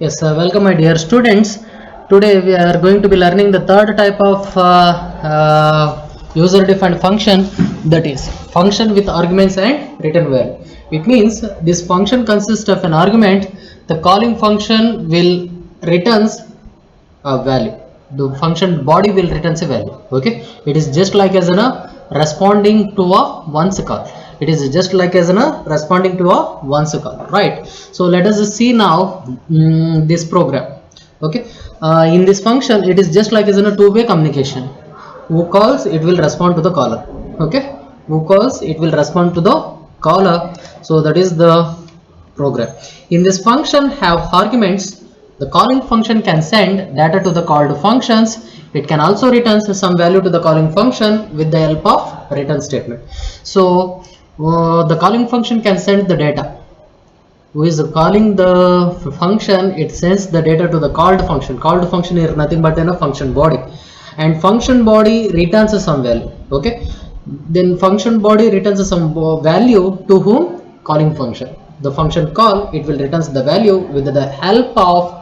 Yes, welcome my dear students. Today we are going to be learning the third type of user-defined function, that is function with arguments and return value. It means this function consists of an argument. The calling function will returns a value. The function body will returns a value. Okay, it is just like as a responding to a once call. It is just like as a responding to a once call, right? So let us see now this program. Okay, in this function it is just like as a two-way communication. Who calls, it will respond to the caller. Okay, who calls, it will respond to the caller. So that is the program. In this function have arguments. The calling function can send data to the called functions. It can also return some value to the calling function with the help of return statement. So the calling function can send the data. Who is calling the function, it sends the data to the called function. Called function is nothing but a function body, and function body returns some value. Okay, then function body returns some value to whom? Calling function. The function call, it will returns the value with the help of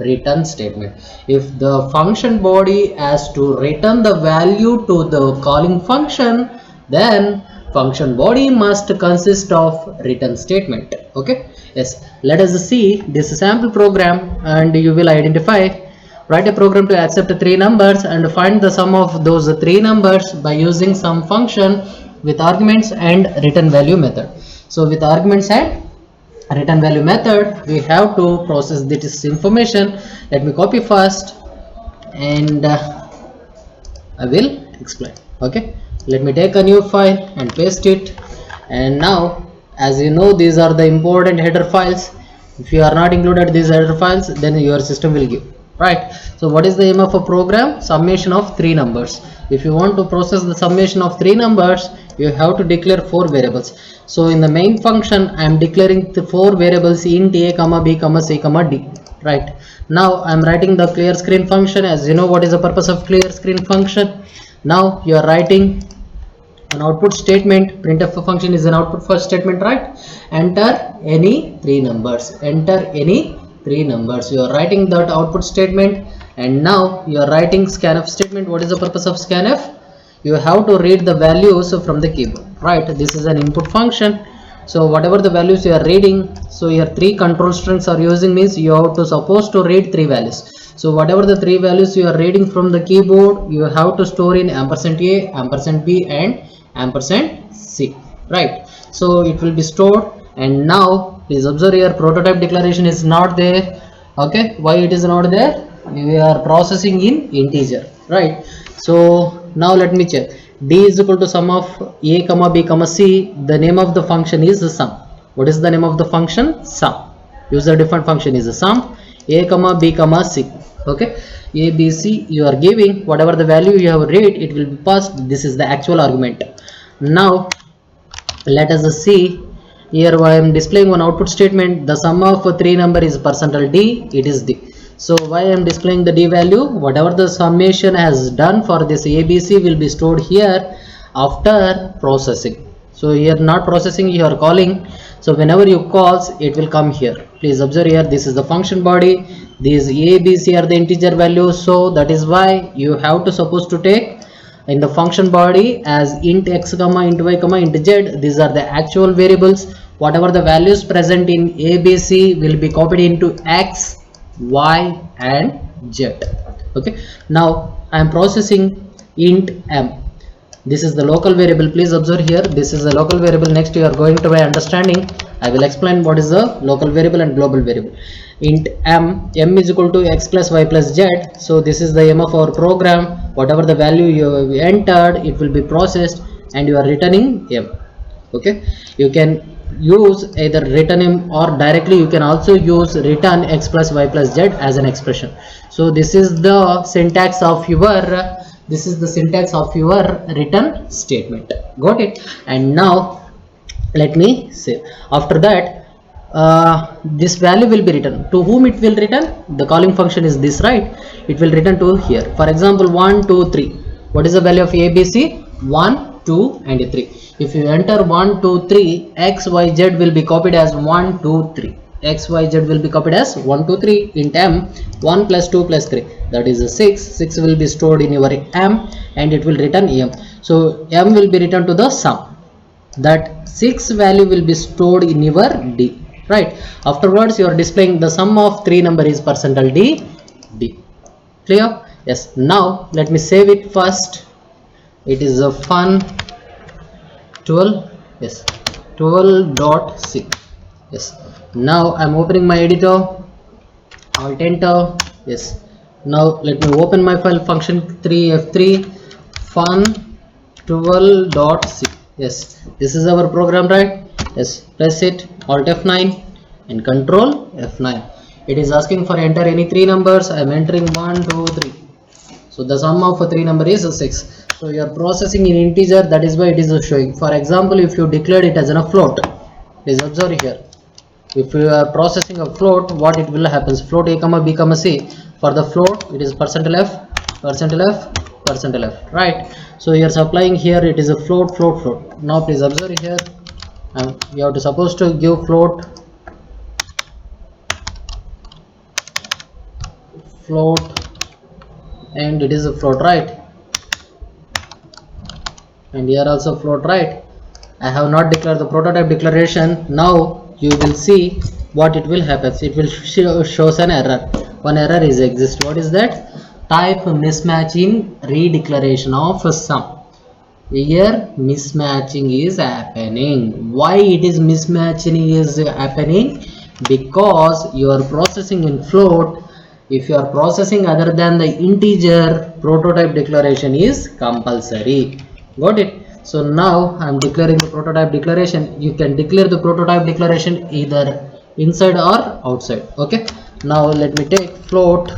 return statement. If the function body has to return the value to the calling function, then function body must consist of return statement. Okay, yes, let us see this sample program and you will identify. Write a program to accept three numbers and find the sum of those three numbers by using some function with arguments and return value method. So with arguments and return value method, we have to process this information. Let me copy first and I will explain. Okay, let me take a new file and paste it. And now, as you know, these are the important header files. If you are not included these header files, then your system will give, right? So what is the aim of a program? Summation of three numbers. If you want to process the summation of three numbers, you have to declare four variables. So in the main function, I am declaring the four variables int a, b, c, d. Right now, I am writing the clear screen function. As you know, what is the purpose of clear screen function? Now you are writing an output statement. Printf function is an output first statement, right? Enter any three numbers. Enter any three numbers. You are writing that output statement, and now you are writing scanf statement. What is the purpose of scanf? You have to read the values from the keyboard, right? This is an input function. So whatever the values you are reading, so your three control strings are using means you have to supposed to read three values. So whatever the three values you are reading from the keyboard, you have to store in %a, %b and %c, right? So it will be stored. And now please observe here, prototype declaration is not there. Okay, why it is not there? We are processing in integer, right? So now let me check. D is equal to sum of a, b, c. The name of the function is the sum. What is the name of the function? Sum. User defined function is the sum. A, b, c. Okay, a, b, c you are giving. Whatever the value you have read, it will be passed. This is the actual argument. Now let us see. Here I am displaying one output statement. The sum of three number is %d. It is d. So why I am displaying the d value? Whatever the summation has done for this ABC will be stored here after processing. So here not processing, you are calling. So whenever you calls, it will come here. Please observe here, this is the function body. These ABC are the integer values. So that is why you have to suppose to take in the function body as int x, int y, int z. These are the actual variables. Whatever the values present in ABC will be copied into x, y and z. Okay, now I am processing int m. This is the local variable. Please observe here, this is the local variable. Next you are going to by understanding, I will explain what is the local variable and global variable. Int m is equal to x plus y plus z. So this is the m of our program. Whatever the value you have entered, it will be processed and you are returning m. Okay, you can use either return m or directly you can also use return x plus y plus z as an expression. So this is the syntax of your return statement. Got it? And now let me say, after that this value will be written. To whom it will return? The calling function is this, right? It will return to here. For example, 1, 2, 3. What is the value of ABC? 1, 2 and 3. If you enter 1, 2, 3, x, y, z will be copied as 1, 2, 3. x, y, z will be copied as 1, 2, 3. Int m, 1 plus 2 plus 3, that is 6. 6 will be stored in your m and it will return m. So m will be returned to the sum. That 6 value will be stored in your d, right? Afterwards you are displaying the sum of 3 number is percentile d. Clear? Yes. Now let me save it first. It is a fun 12. Yes, 12.c. Yes. Now I'm opening my editor. Alt enter. Yes. Now let me open my file function 3f3 fun 12.c. Yes, this is our program, right? Yes, press it, Alt F9 and Control F9. It is asking for enter any 3 numbers. I am entering 1, 2, 3. So the sum of 3 number is 6. So you are processing in integer, that is why it is showing. For example, if you declared it as a float, please observe here. If you are processing a float, what it will happen? Float a comma b comma c. For the float, it is percentile f, percentile f, percentile f, right? So you are supplying here, it is a float, float, float. Now please observe here. You have to supposed to give float, and it is a float, right? And here also float, right? I have not declared the prototype declaration. Now you will see what it will happen. It will shows an error. One error is exist. What is that? Type mismatch in redeclaration of sum. Here mismatching is happening. Why it is mismatching is happening? Because you are processing in float. If you are processing other than the integer, prototype declaration is compulsory. Got it? So now I am declaring the prototype declaration. You can declare the prototype declaration either inside or outside. Okay. Now let me take float.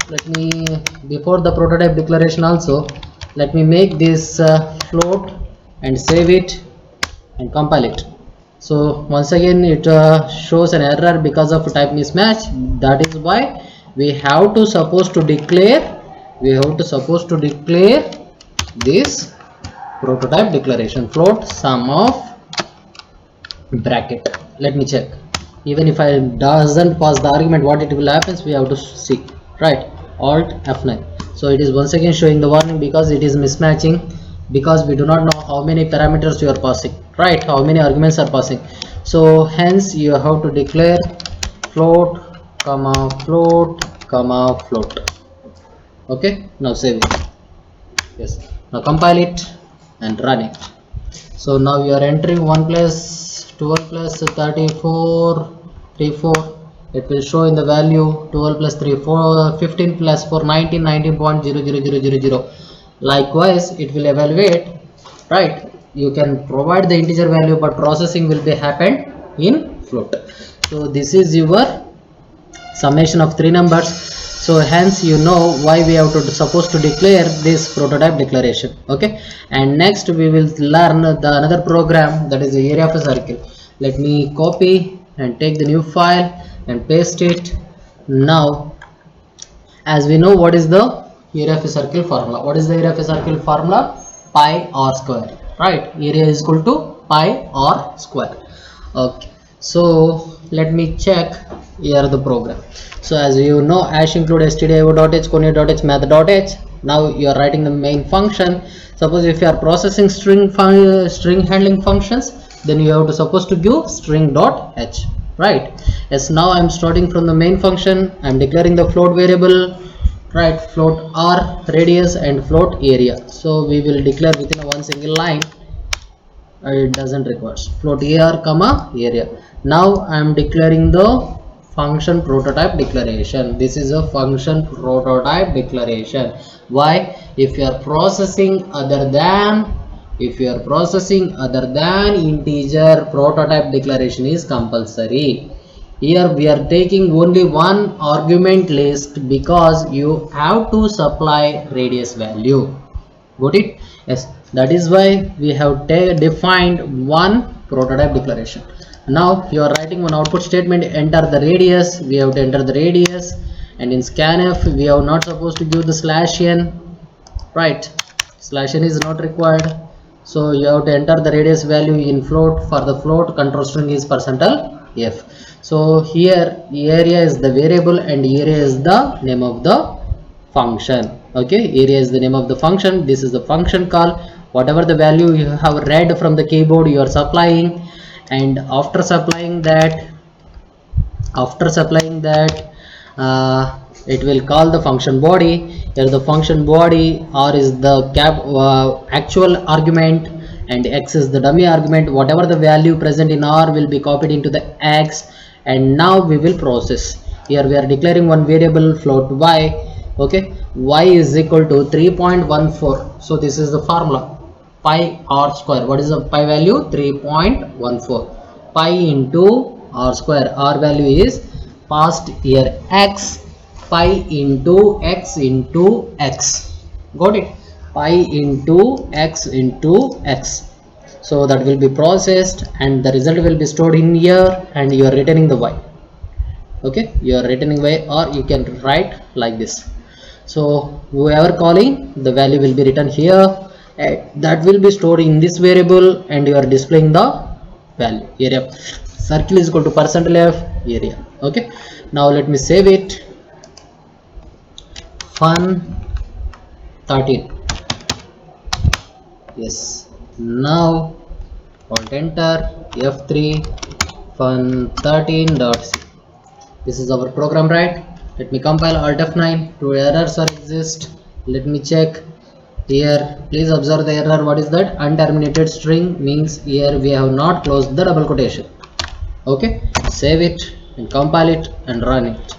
Let me, before the prototype declaration also, let me make this float and save it and compile it. So once again it shows an error because of type mismatch. That is why we have to supposed to declare this prototype declaration float sum of bracket. Let me check. Even if I doesn't pass the argument, what it will happen, we have to see, right? Alt F9. So it is once again showing the warning because it is mismatching, because we do not know how many parameters you are passing, right? How many arguments are passing. So hence you have to declare float comma float comma float. Okay, now save it. Yes, now compile it and run it. So now you are entering 1 plus 12 plus 34 34. It will show in the value 12 plus 3 4 15 plus 4 19 19.00000. Likewise it will evaluate, right? You can provide the integer value, but processing will be happened in float. So this is your summation of 3 numbers. So hence you know why we have to supposed to declare this prototype declaration. Okay, and next we will learn the another program, that is the area of a circle. Let me copy and take the new file and paste it. Now as we know, what is the area of a circle formula? What is the area of a circle formula? Pi r square, right? Area is equal to pi r square. Okay, so let me check here the program. So as you know, hash include stdio.h, conio.h, math.h. Now you are writing the main function. Suppose if you are processing string handling functions, then you have to supposed to give string.h, right? Yes, now I am starting from the main function. I am declaring the float variable, right? Float r radius and float area. So we will declare within one single line. It doesn't require float ar comma area. Now I am declaring the function prototype declaration. This is a function prototype declaration. Why? If you are processing other than integer, prototype declaration is compulsory. Here we are taking only one argument list because you have to supply radius value. Got it? Yes, that is why we have defined one prototype declaration. Now you are writing one output statement, enter the radius. We have to enter the radius, and in scanf we are not supposed to give the /n, right? /n is not required. So you have to enter the radius value in float. For the float, control string is percentile f. So here area is the variable and area is the name of the function. Okay, area is the name of the function. This is the function call. Whatever the value you have read from the keyboard, you are supplying, and after supplying that, it will call the function body. Here the function body r is the actual argument and x is the dummy argument. Whatever the value present in r will be copied into the x, and now we will process. Here we are declaring one variable float y. Okay, y is equal to 3.14. so this is the formula, pi r square. What is the pi value? 3.14. pi into r square. R value is passed here x, pi into x into x. Got it? Pi into x into x. So that will be processed and the result will be stored in here, and you are returning the y. Okay, you are returning y, or you can write like this. So whoever calling, the value will be written here, that will be stored in this variable, and you are displaying the value. Area circle is equal to %f area. Okay, now let me save it. Fun 13. Yes, now alt enter f3 fun13.c. This is our program, right? Let me compile. Alt F9. Two errors are exist. Let me check here. Please observe the error. What is that? Unterminated string means here we have not closed the double quotation. Okay, save it and compile it and run it.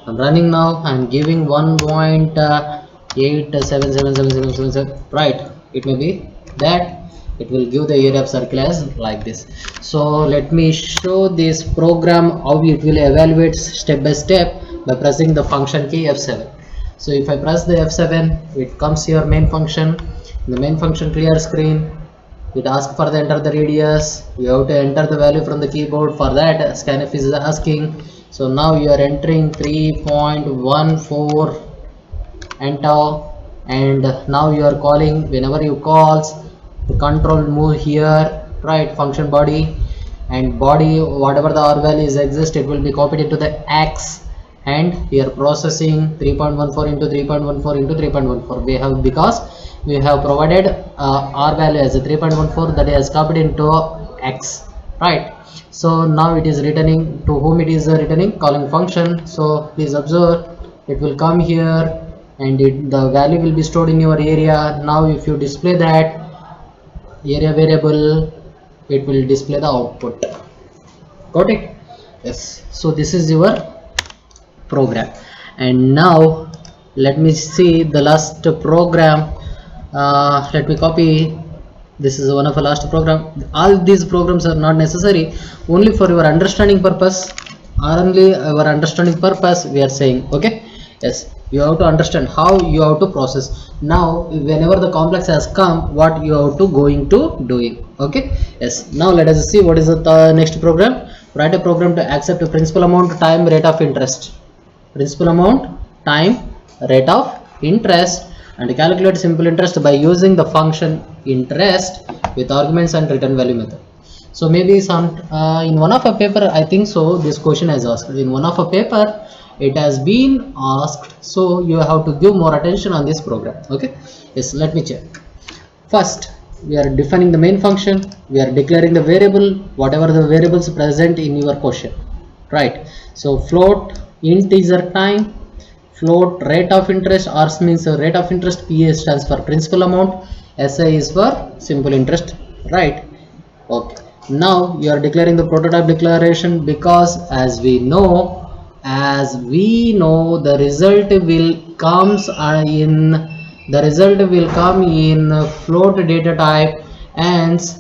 I'm running now. I'm giving 1.877777, right? It may be that. It will give the area of circle as like this. So let me show this program how it will evaluate step by step by pressing the function key F7. So if I press the F7, it comes here main function. The main function clear screen. It asks for the enter the radius. You have to enter the value from the keyboard. For that, scanf is asking. So now you are entering 3.14, enter, and now you are calling. Whenever you calls, the control move here, right? Function body, and body, whatever the r values exist, it will be copied into the x, and here processing 3.14 into 3.14 into 3.14 we have, because we have provided r value as a 3.14, that is copied into x, right? So now it is returning. To whom it is returning? Calling function. So please observe, it will come here, and the value will be stored in your area. Now if you display that area variable, it will display the output. Got it? Yes. So this is your program. And now let me see the last program. Let me copy. This is one of the last program. All these programs are not necessary, only for your understanding purpose. Only our understanding purpose we are saying. Okay, yes, you have to understand how you have to process. Now whenever the complex has come, what you have to going to doing. Okay, yes. Now let us see what is the next program. Write a program to accept a principal amount, time, rate of interest. Principal amount, time, rate of interest, and calculate simple interest by using the function interest with arguments and return value method. So maybe some in one of a paper, I think so, this question is asked in one of a paper, it has been asked. So you have to give more attention on this program. Okay, yes, let me check. First, we are defining the main function. We are declaring the variable, whatever the variables present in your question, right? So float integer time, float rate of interest. R means rate of interest, PA stands for principal amount, SI is for simple interest, right? Okay, now you are declaring the prototype declaration, because as we know the result will come in float data type, hence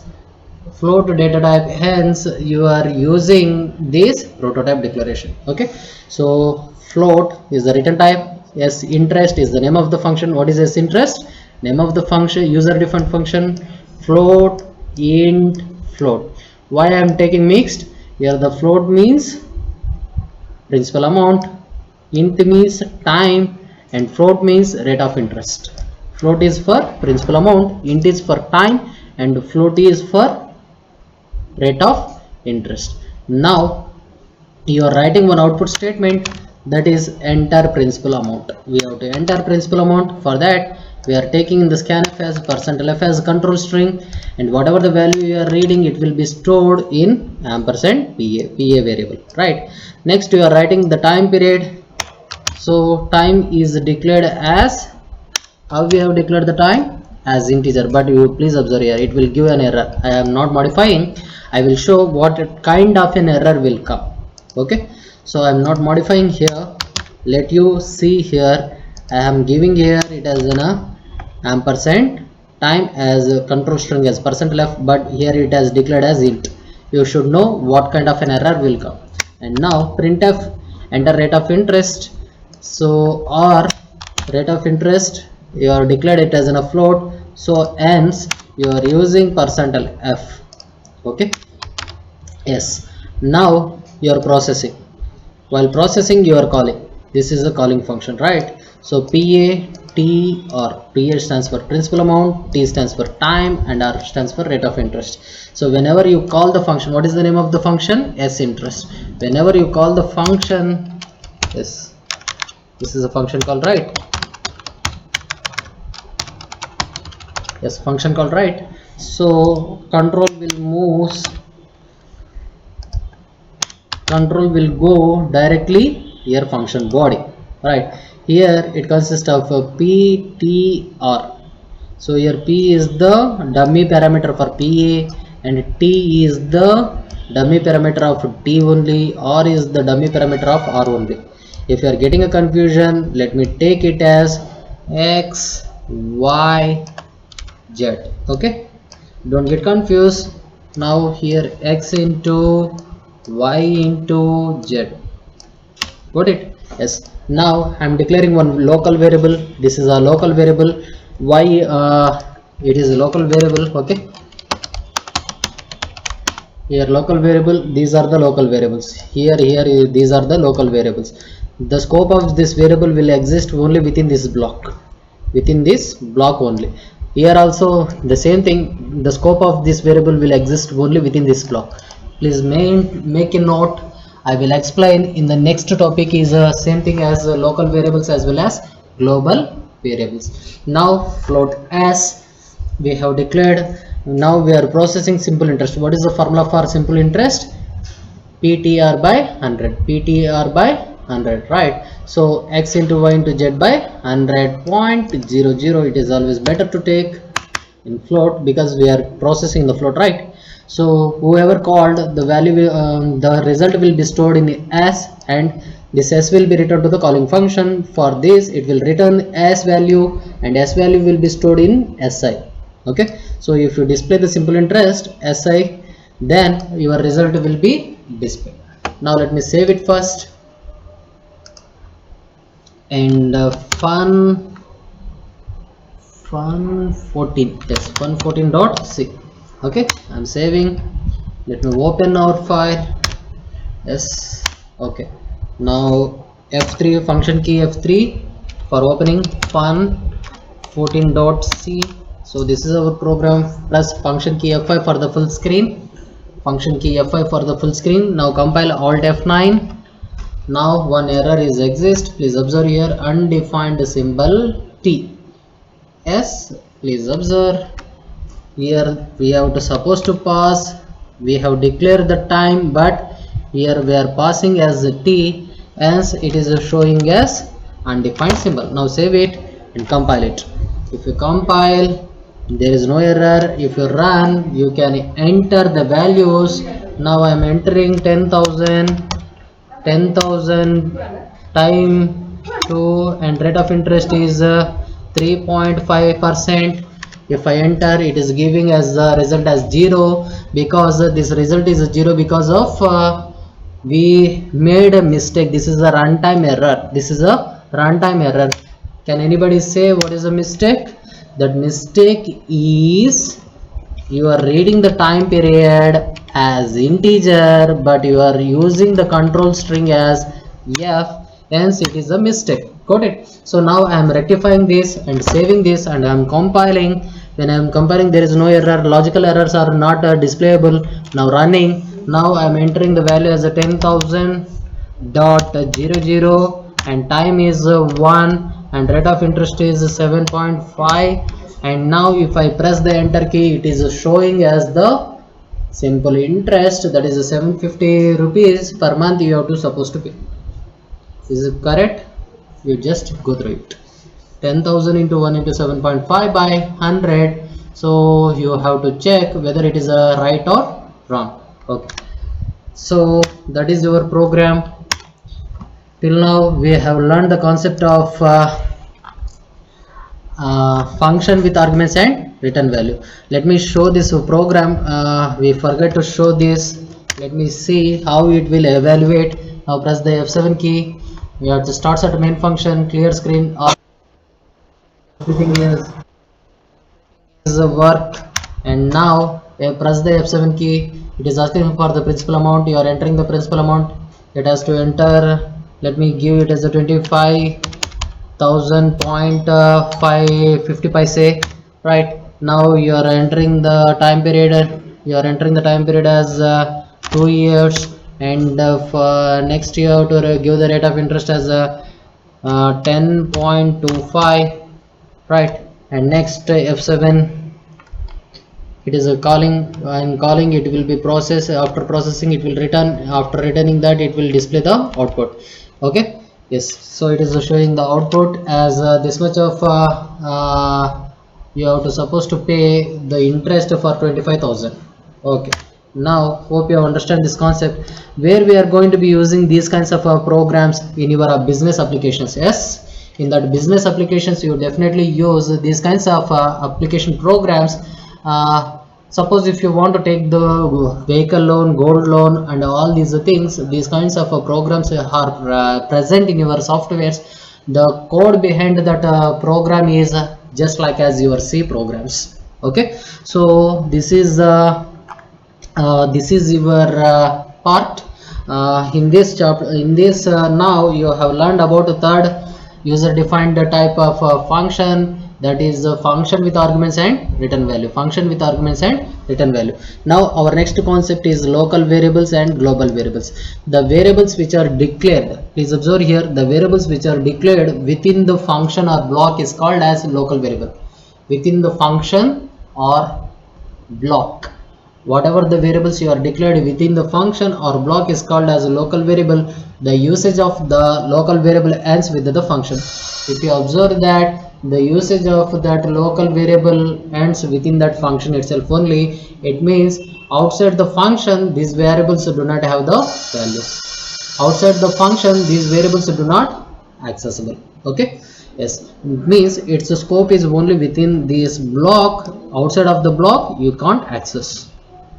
you are using this prototype declaration. Okay, so float is the return type. Yes, interest is the name of the function. What is this interest? Name of the function, user defined function. Float, int, float. Why I am taking mixed here? The float means principal amount, int means time, and float means rate of interest. Float is for principal amount, int is for time, and float is for rate of interest. Now you are writing one output statement, that is enter principal amount. We have to enter principal amount. For that we are taking in the scanf as %f as control string, and whatever the value you are reading, it will be stored in ampersand pa variable, right? Next you are writing the time period. So time is declared as, how we have declared the time? As integer, but you please observe here, it will give an error. I am not modifying, I will show what kind of an error will come. Okay, so I am not modifying here. Let you see here, I am giving here it as an ampersand, time as a control string as %left, but here it has declared as int. You should know what kind of an error will come. And now printf, enter rate of interest. So or rate of interest, you are declared it as a float, so hence you are using %f. Okay, yes. Now you are processing. While processing you are calling, this is a calling function, right? So pa, t, or pa stands for principal amount, t stands for time, and r stands for rate of interest. So whenever you call the function, what is the name of the function? S interest. Whenever you call the function, yes, this is a function call, right? Yes, function call, right? So control will go directly here function body, right? Here it consists of p, t, r. So here p is the dummy parameter for pa, and t is the dummy parameter of t only, r is the dummy parameter of r only. If you are getting a confusion, let me take it as x, y, z. Okay, don't get confused. Now here x into y into z, got it? Yes. Now I am declaring one local variable. This is a local variable. Y it is a local variable. Okay, here local variable, these are the local variables. Here these are the local variables. The scope of this variable will exist only within this block, only. Here also the same thing, the scope of this variable will exist only within this block. Please make a note. I will explain in the next topic. Is same thing as local variables as well as global variables. Now float s we have declared. Now we are processing simple interest. What is the formula for simple interest? PTR by 100, PTR by 100, right? So x into y into z by 100.00. It is always better to take in float because we are processing the float, right? So whoever called the value, the result will be stored in s, and this s will be returned to the calling function. For this it will return s value, and s value will be stored in si. Okay, so if you display the simple interest si, then your result will be displayed. Now let me save it first, and fun 14, yes, fun14.c. okay, I'm saving. Let me open our file. Yes, okay. Now F3, function key F3 for opening fun14.c. So this is our program, plus function key F5 for the full screen. Function key F5 for the full screen. Now compile alt F9. Now one error is exist. Please observe here, undefined symbol T. Yes, please observe here we have to supposed to pass. We have declared the time, but here we are passing as T, hence it is showing as undefined symbol. Now save it and compile it. If you compile, there is no error. If you run, you can enter the values. Now I am entering 10,000 time 2, and rate of interest is 3.5%. if I enter, it is giving as the result as 0, because this result is 0 because of we made a mistake. This is a runtime error. Can anybody say what is the mistake? That mistake is you are reading the time period as integer, but you are using the control string as f, hence it is a mistake. Got it? So now I am rectifying this and saving this, and I am compiling. When I am compiling, there is no error. Logical errors are not displayable. Now running, Now I am entering the value as a 10,000.00 and time is 1 and rate of interest is 7.5, and now if I press the enter key, it is showing as the simple interest, that is 750 rupees per month you have to supposed to pay. Is it correct? You just go through it. 10,000 into 1 into 7.5 by 100. So you have to check whether it is a right or wrong. Okay. So that is your program. Till now we have learned the concept of function with arguments and return value. Let me show this program. We forgot to show this. Let me see how it will evaluate. Now press the F7 key. We have to start at main function, clear screen. Everything is a work, and now press the F7 key. It is asking for the principal amount. You are entering the principal amount. It has to enter. Let me give it as a 25,000.550 paise. Right now you are entering the time period. You are entering the time period as 2 years, and for next year to give the rate of interest as 10.25. right, and next F7, it is a calling. I'm calling, it will be processed. After processing it will return. After returning that, it will display the output. Okay, yes, so it is showing the output as this much of you have to supposed to pay the interest for 25,000. okay, now hope you understand this concept, where we are going to be using these kinds of programs in your business applications. Yes, in that business applications you definitely use these kinds of application programs. Suppose if you want to take the vehicle loan, gold loan, and all these things, these kinds of programs are present in your softwares. The code behind that program is just like as your C programs. Okay, so this is your part in this chapter. In this now you have learned about the third user defined type of function, that is a function with arguments and return value. Function with arguments and return value. Now our next concept is local variables and global variables. The variables which are declared, please observe here, the variables which are declared within the function or block is called as local variable. Within the function or block, whatever the variables you are declared within the function or block is called as a local variable. The usage of the local variable ends with the function. If you observe that the usage of that local variable ends within that function itself only, it means outside the function these variables do not have the values. Outside the function these variables do not accessible. Okay, yes, it means its scope is only within this block. Outside of the block you can't access.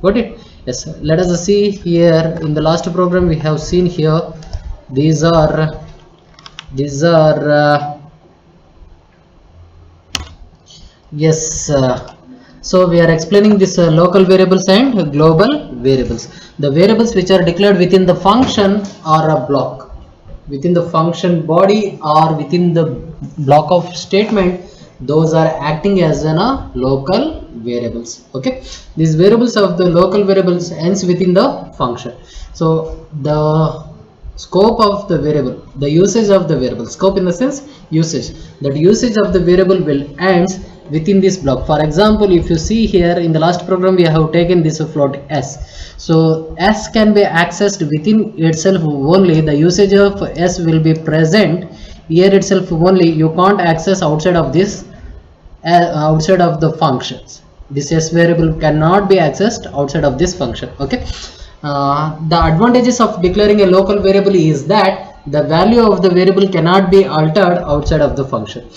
Got it? Yes, let us see here. In the last program we have seen here, these are yes, so we are explaining this local variables and global variables. The variables which are declared within the function or a block, within the function body or within the block of statement, those are acting as local variables. Okay, these variables of the local variables ends within the function. So the scope of the variable, the usage of the variable, scope in the sense usage, that usage of the variable will ends within this block. For example, if you see here in the last program we have taken this float s. So s can be accessed within itself only. The usage of s will be present here itself only. You can't access outside of this outside of the functions. This s variable cannot be accessed outside of this function. Okay, the advantages of declaring a local variable is that the value of the variable cannot be altered outside of the function.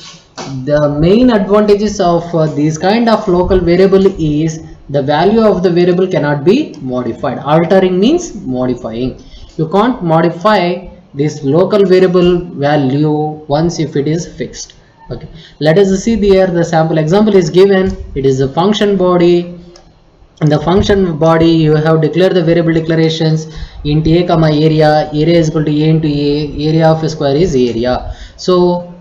The main advantages of this kind of local variable is the value of the variable cannot be modified. Altering means modifying. You can't modify this local variable value once if it is fixed. Okay, let us see here. The sample example is given. It is a function body. In the function body you have declared the variable declarations int a comma area is equal to a into a, area of a square is area. So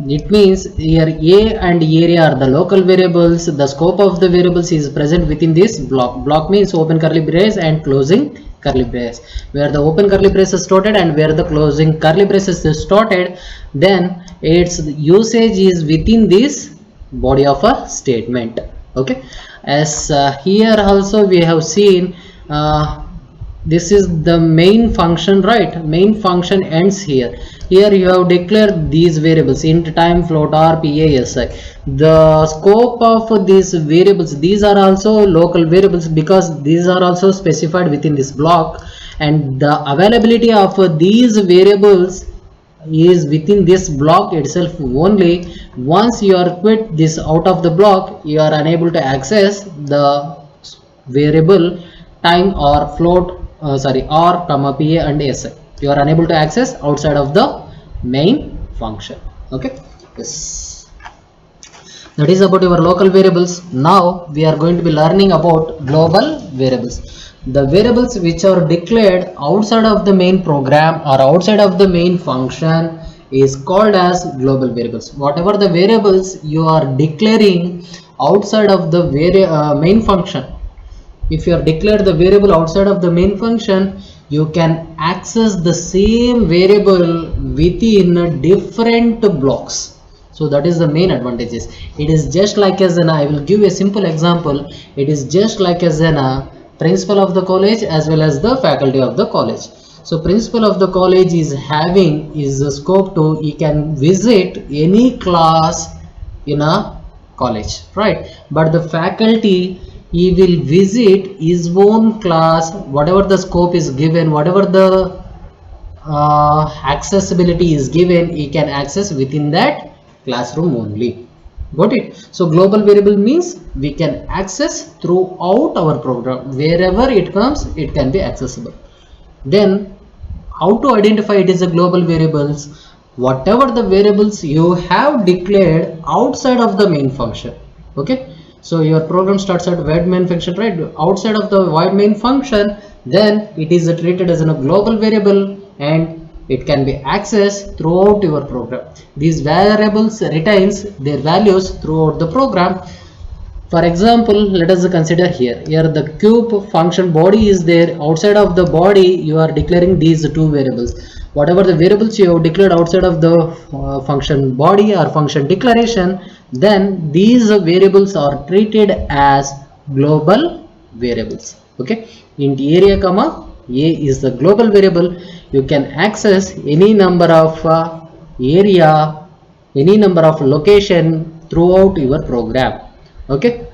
it means here a and area are the local variables. The scope of the variables is present within this block. Block means open curly brace and closing curly brace, where the open curly brace is started and where the closing curly braces is started, then its usage is within this body of a statement. Okay, as here also we have seen this is the main function, right? Main function ends here. Here you have declared these variables int, time, float, or pasi. The scope of these variables, these are also local variables because these are also specified within this block, and the availability of these variables is within this block itself only. Once you are quit this out of the block, you are unable to access the variable time or float or comma pa and si. You are unable to access outside of the main function. Okay, yes, that is about your local variables. Now we are going to be learning about global variables. The variables which are declared outside of the main program or outside of the main function is called as global variables. Whatever the variables you are declaring outside of the main function, if you are declared the variable outside of the main function, you can access the same variable within different blocks. So that is the main advantages. It is just like as I will give a simple example. It is just like as principal of the college as well as the faculty of the college. So principal of the college is having a scope to, he can visit any class in a college, right? But the faculty, he will visit his own class, whatever the scope is given, whatever the accessibility is given, he can access within that classroom only. Got it? So global variable means we can access throughout our program, wherever it comes it can be accessible. Then how to identify it is a global variables? Whatever the variables you have declared outside of the main function. Okay, so your program starts at void main function, right? Outside of the void main function, then it is treated as a global variable and it can be accessed throughout your program. These variables retains their values throughout the program. For example, let us consider here the cube function body is there. Outside of the body you are declaring these two variables. Whatever the variables you have declared outside of the function body or function declaration, then these variables are treated as global variables. Okay, int area comma a is the global variable. You can access any number of area, any number of location throughout your program. Okay,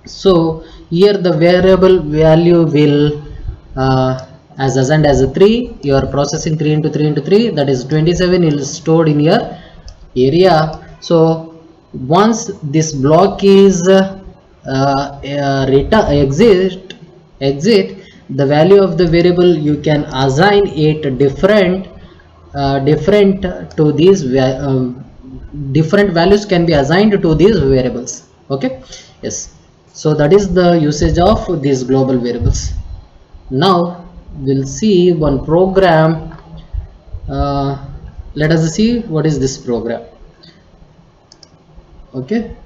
so here the variable value will as assigned as a 3. You are processing 3 into 3 into 3, that is 27 is stored in your area. So once this block is exit, the value of the variable you can assign it different to these different values can be assigned to these variables. Okay, yes, so that is the usage of these global variables. Now we'll see one program. Let us see what is this program. Okay,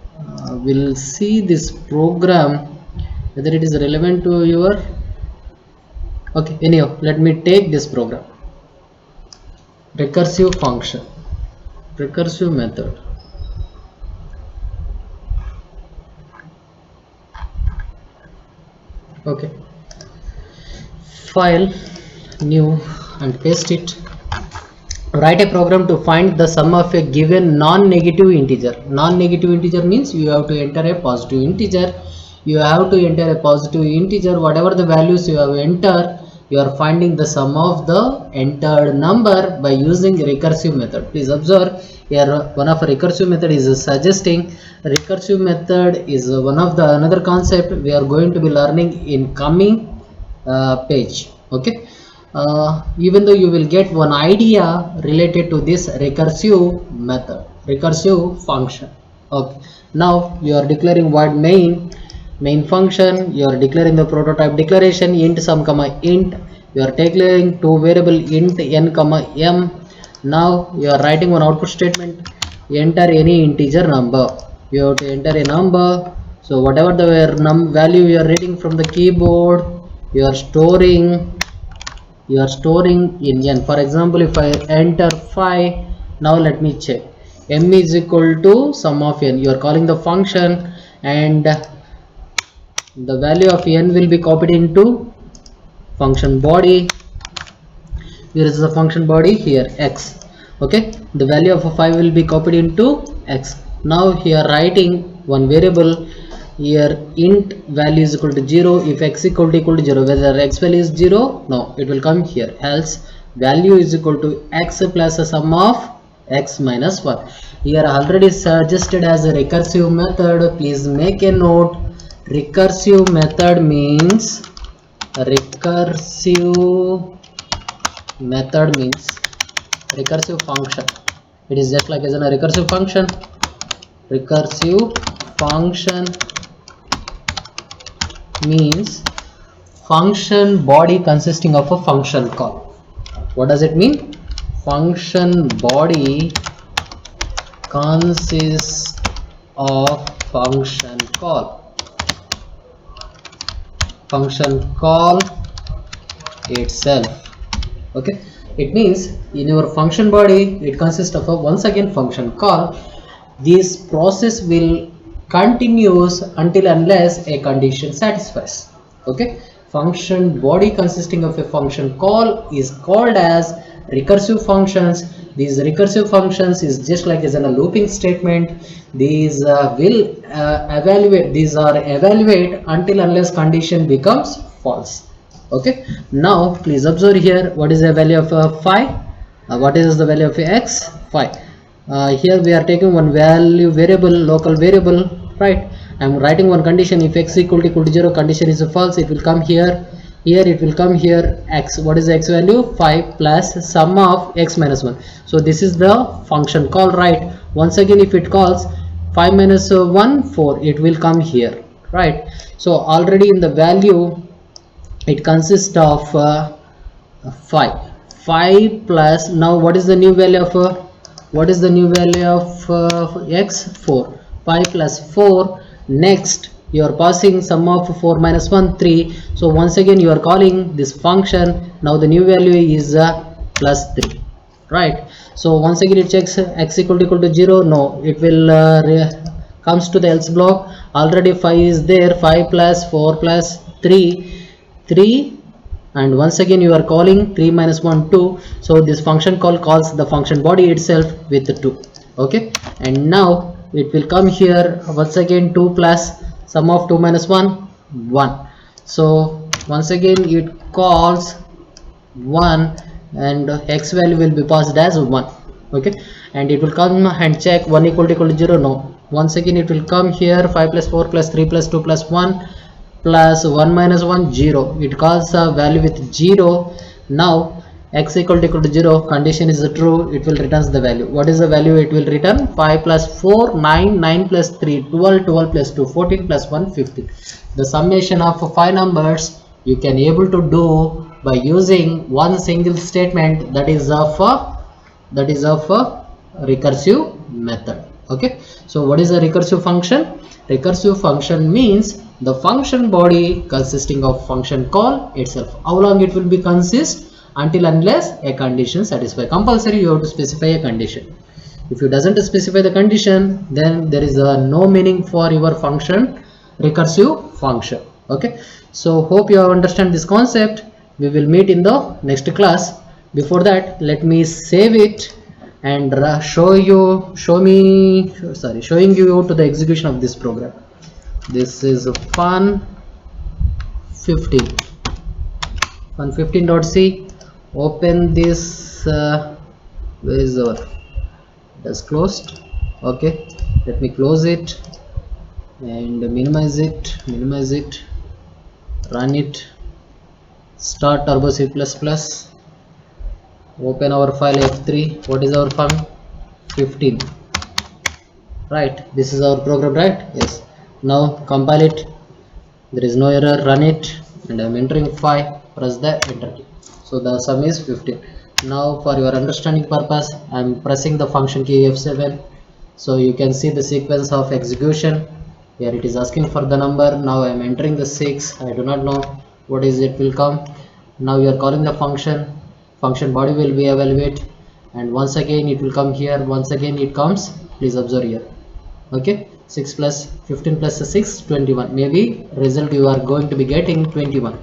we'll see this program whether it is relevant to your. Okay, anyhow, let me take this program. Recursive function, recursive method. Okay, file, new, and paste it. Write a program to find the sum of a given non-negative integer. Non-negative integer means you have to enter a positive integer. You have to enter a positive integer. Whatever the values you have entered, you are finding the sum of the entered number by using recursive method. Please observe here one of a recursive method is suggesting. Recursive method is one of the another concept we are going to be learning in coming page. Okay, even though you will get one idea related to this recursive method, recursive function. Okay, now you are declaring void main function. You are declaring the prototype declaration int sum comma int. You are declaring two variable int n comma m. Now you are writing one output statement. Enter any integer number. You have to enter a number. So whatever the value you are reading from the keyboard, you are storing you are storing in n. For example, if I enter 5, now let me check. M is equal to sum of n. You are calling the function and the value of n will be copied into function body. Here is the function body, here x. Okay, the value of a 5 will be copied into x. Now here writing one variable, here int value is equal to 0 if x equal to 0. Whether x value is 0, no, it will come here. Else value is equal to x plus a sum of x minus 1. Here already suggested as a recursive method. Please make a note. Recursive method means recursive function. It is just like as a recursive function. Recursive function means function body consisting of a function call. What does it mean? Function body consists of function call. Function call itself. Okay, it means in your function body it consists of a once again function call. This process will continues until unless a condition satisfies. Okay, function body consisting of a function call is called as recursive functions. These recursive functions is just like as in a looping statement. These will evaluate until unless condition becomes false. Okay, now please observe here, what is the value of 5? What is the value of x? 5. Here we are taking one value variable, local variable, right? I am writing one condition. If x equal to 0, condition is false, it will come here. Here it will come here x. What is the x value? 5 plus sum of x minus 1. So this is the function call, right? Once again, if it calls 5 minus 1, 4, it will come here, right? So already in the value it consists of 5 plus, now what is the new value of x? 4. 5 plus 4. Next you are passing sum of 4 minus 1, 3. So once again you are calling this function. Now the new value is plus 3, right? So once again it checks x equal to 0. No, it will comes to the else block. Already 5 is there. 5 plus 4 plus 3, and once again you are calling 3 minus 1, 2. So this function call calls the function body itself with 2. Okay, and now it will come here once again 2 plus sum of 2 minus 1, 1. So once again it calls 1 and x value will be passed as 1. Okay, and it will come and check 1 equal to 0. No, once again it will come here 5 plus 4 plus 3 plus 2 plus 1 plus 1 minus 1, 0. It calls a value with 0. Now x equal to 0, condition is true, it will returns the value. What is the value it will return? 5 plus 4, 9, 9 plus 3, 12, 12 plus 2, 14 plus 1, 15. The summation of 5 numbers you can able to do by using one single statement, that is of a recursive method. Okay, so what is a recursive function? Recursive function means the function body consisting of function call itself. How long it will be consist? Until unless a condition satisfy. Compulsory you have to specify a condition. If you doesn't specify the condition, then there is no meaning for your function, recursive function. Okay, so hope you understand this concept. We will meet in the next class. Before that, let me save it and showing you to the execution of this program. This is fun 15 fun15.c. open this. Where is our, it is closed. Okay, let me close it and minimize it, run it, start turbo C++, open our file f3. What is our fun 15, right? This is our program, right? Yes. Now compile it, there is no error, run it, and I am entering 5, press the enter key. So the sum is 15. Now for your understanding purpose, I am pressing the function key F7, so you can see the sequence of execution. Here it is asking for the number. Now I am entering the 6. I do not know what is it will come. Now you are calling the function body will be evaluate, and once again it will come here, once again it comes. Please observe here. Okay, 6 plus 15 plus 6, 21. Maybe result you are going to be getting 21.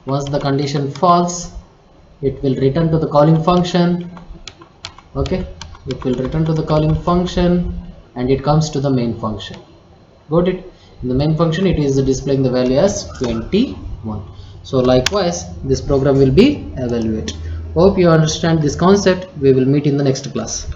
Once the condition false, it will return to the calling function. Okay, it will return to the calling function, and it comes to the main function. Got it? In the main function it is displaying the value as 21. So likewise this program will be evaluate. Hope you understand this concept. We will meet in the next class.